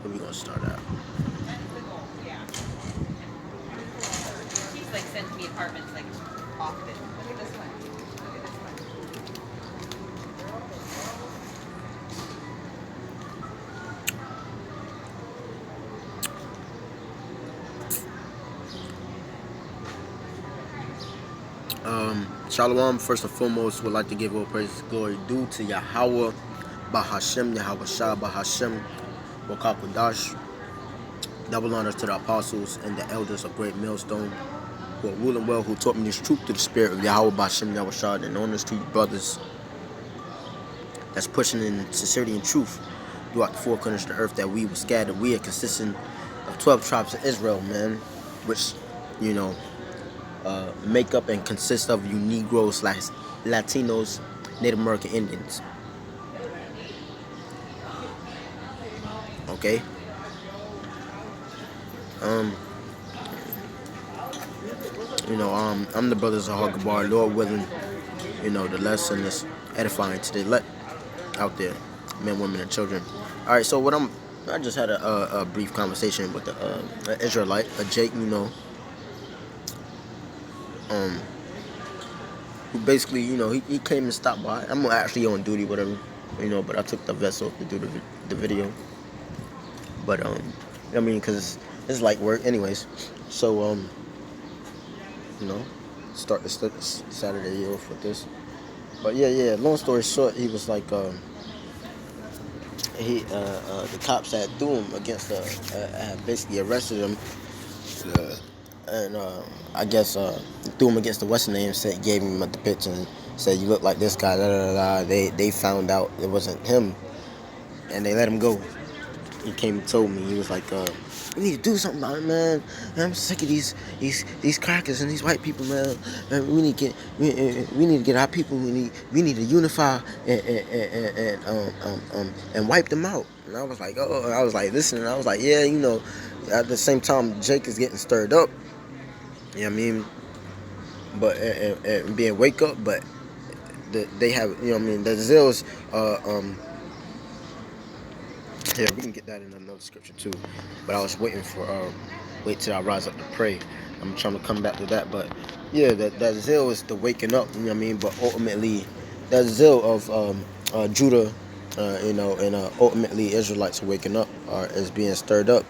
Where we gonna start out? She's like sends me apartments like often. Look at this one. Look at this one. Shalom. First and foremost, would like to give all praise and glory due to Yahweh, Bahashem, Yahweh Shah, Bahashem, Wakakwadash. Double honors to the apostles and the elders of Great Millstone, who are ruling well, who taught me this truth to the spirit of Yahweh, Bahashem, Yahweh Shah, and honors to you brothers that's pushing in sincerity and truth throughout the four corners of the earth, that we were scattered. We are consisting of 12 tribes of Israel, man, which, you know, make up and consist of you Negroes, Latinos, Native American Indians. Okay? I'm the brothers of Hagabar. Lord willing, the lesson is edifying to the elect out there, men, women, and children. All right, so I just had a brief conversation with the Israelite, Jake, who basically, he came and stopped by. I'm actually on duty, whatever, but I took the vessel to do the video. But, because it's light work anyways. So, start the Saturday off with this. But yeah, long story short, he was like, the cops had threw him against, had basically arrested him, and I guess threw him against the Western name, gave him the picture and said, "You look like this guy." Da, da, da, da. They found out it wasn't him, and they let him go. He came and told me, he was like, "We need to do something about it, man. I'm sick of these crackers and these white people, man. We need to get our people. We need to unify and wipe them out." And I was like, listen. And I was like, yeah, At the same time, Jake is getting stirred up. You know what I mean? But and being wake up, but they have, the zeals. Yeah, we can get that in another scripture too. But I was waiting wait till I rise up to pray. I'm trying to come back to that. But yeah, that zeal is the waking up, But ultimately, that zeal of Judah, and ultimately Israelites waking up is being stirred up,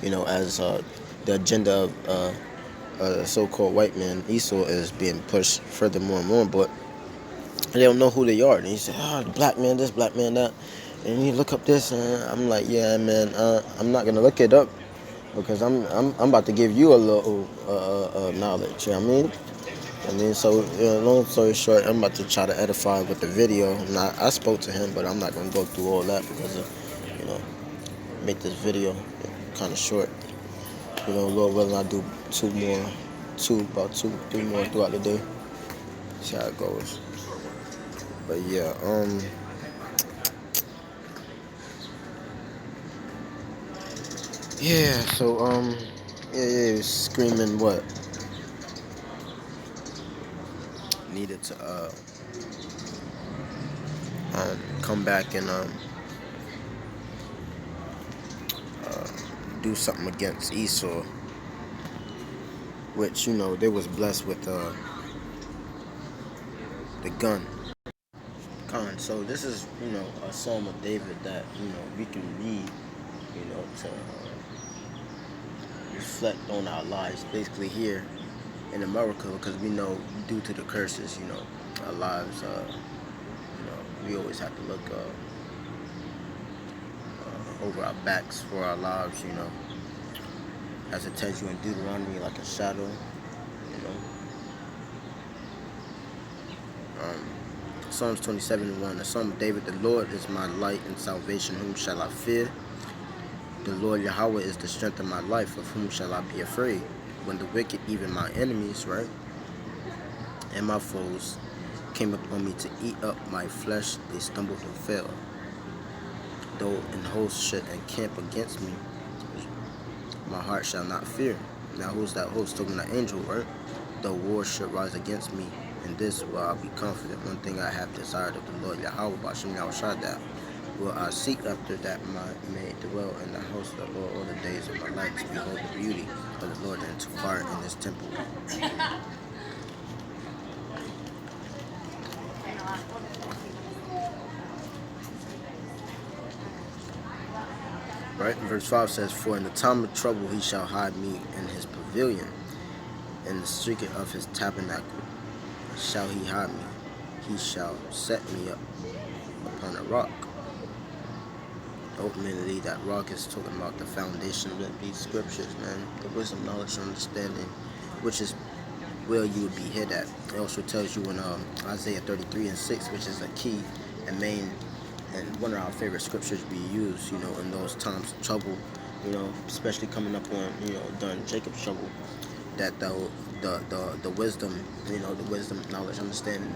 as the agenda of the so-called white man Esau is being pushed further more and more. But they don't know who they are. And he said, the black man this, black man that. And you look up this, and I'm like, yeah, man, I'm not gonna look it up because I'm about to give you a little knowledge. You know what I mean? And then so, long story short, I'm about to try to edify with the video. And I spoke to him, but I'm not gonna go through all that because of, make this video kind of short. Lord willing, I do about two, three more throughout the day. See how it goes. But yeah, yeah, so, yeah, screaming what? Needed to, come back and, do something against Esau, which, they was blessed with, the gun. So this is, a Psalm of David that, we can read, to reflect on our lives, basically here in America, because we know due to the curses, our lives, we always have to look over our backs for our lives, as it tells you in Deuteronomy, like a shadow, Psalms 27:1, the Psalm of David, the Lord is my light and salvation, whom shall I fear? The Lord Yahweh is the strength of my life, of whom shall I be afraid? When the wicked, even my enemies, right, and my foes, came upon me to eat up my flesh, they stumbled and fell. Though an host should encamp against me, my heart shall not fear. Now who's that host? Talking to the angel, right? Though war should rise against me, in this will I be confident. One thing I have desired of the Lord Yahweh, Bashem Yahushua, will I seek after that I may dwell in the house of the Lord all the days of my life, to behold the beauty of the Lord and to inquire in his temple. Right? Verse 5 says, for in the time of trouble he shall hide me in his pavilion, in the secret of his tabernacle shall he hide me. He shall set me up upon a rock. Ultimately, that rock is talking about the foundation of these scriptures, man. The wisdom, knowledge, and understanding, which is where you would be hid at. It also tells you in Isaiah 33:6, which is a key and main and one of our favorite scriptures we use, in those times of trouble, especially coming up on, during Jacob's trouble, that the wisdom, the wisdom, knowledge, understanding,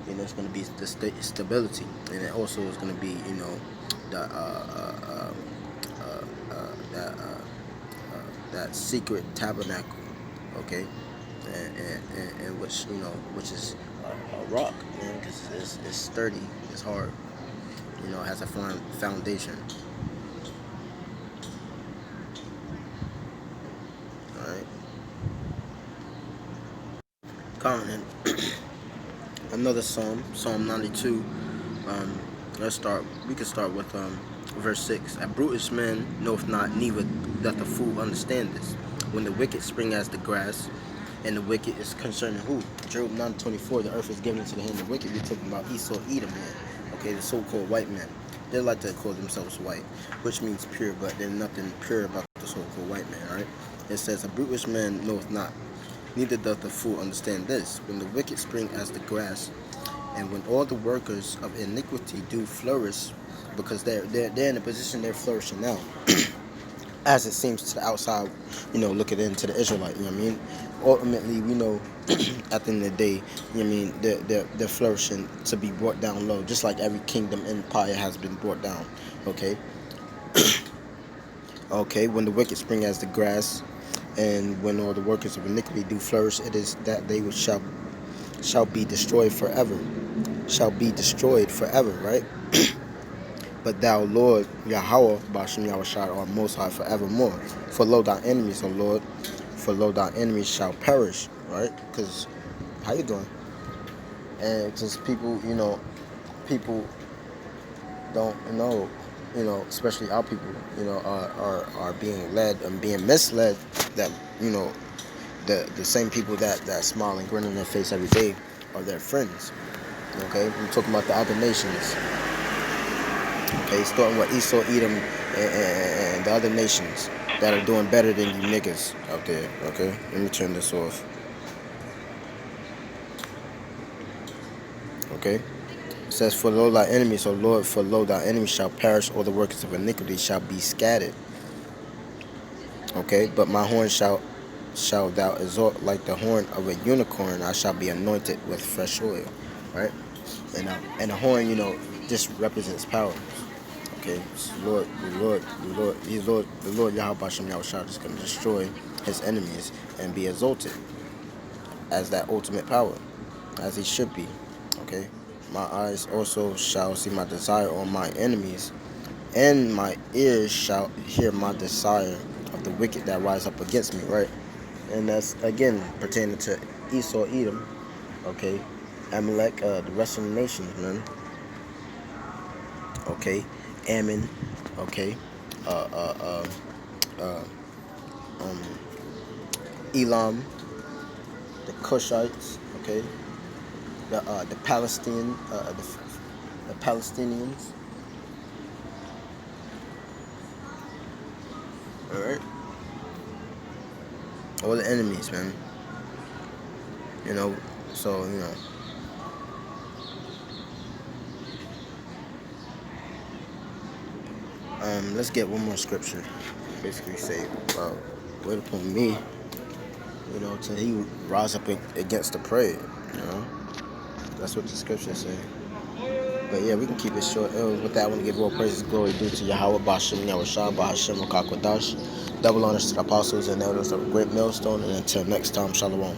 it's going to be the stability, and it also is going to be, the that secret tabernacle, okay, and which which is a rock, because it's sturdy, it's hard, it has a firm foundation. All right. Counting another psalm, Psalm 92. We can start with verse 6. A brutish man knoweth not, neither doth a fool understand this. When the wicked spring as the grass, and the wicked is concerning who? Job 9:24. The earth is given into the hand of the wicked. We're talking about Esau, Edom, man. Okay, the so-called white men. They like to call themselves white, which means pure, but there's nothing pure about the so-called white man, right? It says, a brutish man knoweth not, neither doth the fool understand this. When the wicked spring as the grass, and when all the workers of iniquity do flourish, because they're in a position they're flourishing now, as it seems to the outside, looking into the Israelite, you know what I mean? Ultimately, we know at the end of the day, you know what I mean, they're flourishing to be brought down low, just like every kingdom empire has been brought down, okay? Okay, when the wicked spring as the grass, and when all the workers of iniquity do flourish, it is that they shall be destroyed forever. Shall be destroyed forever, right? But thou, Lord, Yahweh, Bashem Yahushua, art most high forevermore. For lo, thy enemies, O Lord, for lo, thy enemies shall perish, right? Because, how you doing? And just people, people don't know, especially our people, are being led and being misled that, the same people that smile and grin on their face every day are their friends. Okay, we're talking about the other nations. Okay, starting with Esau, Edom, and the other nations that are doing better than you niggas out there. Okay, let me turn this off. Okay, it says, for lo, thy enemies, O Lord, for lo, thy enemies shall perish, all the workers of iniquity shall be scattered. Okay, but my horn shall thou exalt like the horn of a unicorn. I shall be anointed with fresh oil. Right, and the horn, just represents power. Okay, so the Lord Yahweh Bashem Yahushua is going to destroy his enemies and be exalted as that ultimate power, as he should be. Okay, my eyes also shall see my desire on my enemies, and my ears shall hear my desire of the wicked that rise up against me. Right, and that's again pertaining to Esau, Edom. Okay, Amalek, the rest of the nations, man. Okay, Ammon, okay, Elam, the Cushites, okay, the Palestinians, all right, all the enemies, man. So let's get one more scripture. Basically say, wait upon me, till he rise up against the prey, That's what the scriptures say. But yeah, we can keep it short. With that, I want to give all praises, glory due to Yahweh, Bashem, Yahushua, Bahashem, Okakwadash. Double honors to the apostles and elders of a great millstone. And until next time, Shalom.